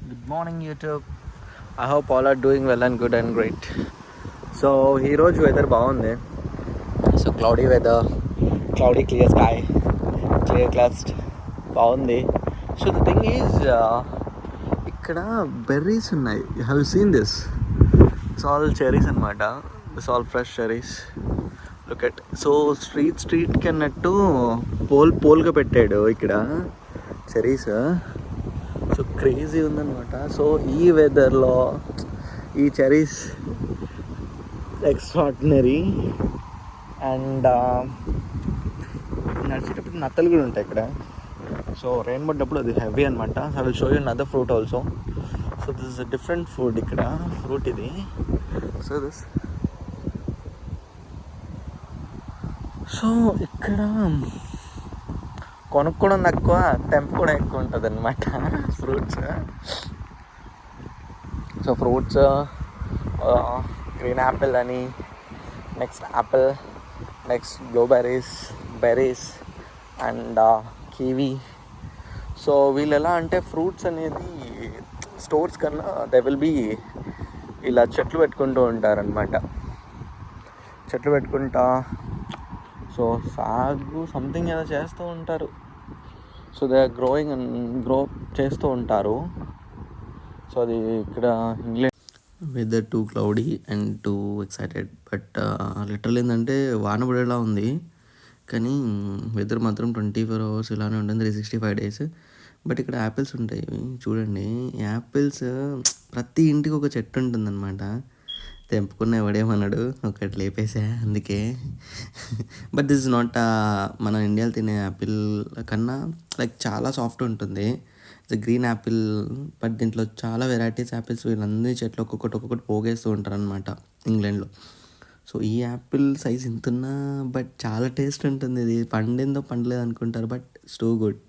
Good morning, YouTube. I hope all are doing well and good and great. So ఈరోజు weather బాగుంది. So cloudy weather, cloudy clear sky, clear క్లాస్ట్ బాగుంది. So the thing is ఇక్కడ berries ఉన్నాయి. You have seen this. It's all cherries అనమాట. It's all fresh cherries. Look at. So స్ట్రీట్కి అన్నట్టు పోల్గా పెట్టాడు ఇక్కడ చెరీస్. సో క్రేజీ ఉందన్నమాట. సో ఈ వెదర్లో ఈ చెరీస్ ఎక్స్ట్రాడినరీ. అండ్ నడిచేటప్పుడు నత్తలు కూడా ఉంటాయి ఇక్కడ. సో రెయిన్ పడ్డప్పుడు అది హెవీ అనమాట. So I will show you another fruit also. So this is a different food ఇక్కడ. ఫ్రూట్ ఇది. సో సో ఇక్కడ కొనుక్కోవడం తక్కువ, తెంపుకోవడం ఎక్కువ ఉంటుంది అనమాట fruits. So fruits green apple అని, next apple, next blueberries, berries and kiwi. So వీళ్ళు ఎలా అంటే ఫ్రూట్స్ అనేది స్టోర్స్ కన్నా దే విల్ బీ ఇలా చెట్లు పెట్టుకుంటూ ఉంటారనమాట. చెట్లు పెట్టుకుంటా సో సాగు సంథింగ్ ఏదో చేస్తూ ఉంటారు. So they are growing and grow చేస్తూ ఉంటారు. సో అది ఇక్కడ England. Weather too cloudy and too excited. But literal ఏంటంటే వాన పడేలా ఉంది, కానీ వెదర్ మాత్రం 24 hours ఇలానే ఉంటుంది, 365 days. బట్ ఇక్కడ యాపిల్స్ ఉంటాయి చూడండి. యాపిల్స్ ప్రతి ఇంటికి ఒక చెట్టు ఉంటుందన్నమాట. తెంపుకున్న ఎవడేమన్నాడు, ఒకటి లేపేసా అందుకే. బట్ దిస్ ఇస్ నాట్ మన ఇండియాలో తినే యాపిల్ కన్నా లైక్ చాలా సాఫ్ట్ ఉంటుంది. It's green Apple. బట్ దీంట్లో చాలా వెరైటీస్ యాపిల్స్ వీళ్ళందరి చెట్లు ఒక్కొక్కటి పోగేస్తూ ఉంటారు అనమాట ఇంగ్లాండ్లో. సో ఈ యాపిల్ సైజ్ ఇంతున్నా బట్ చాలా టేస్ట్ ఉంటుంది. ఇది పండిందో పండలేదు అనుకుంటారు, బట్ ఇట్స్ టూ గుడ్.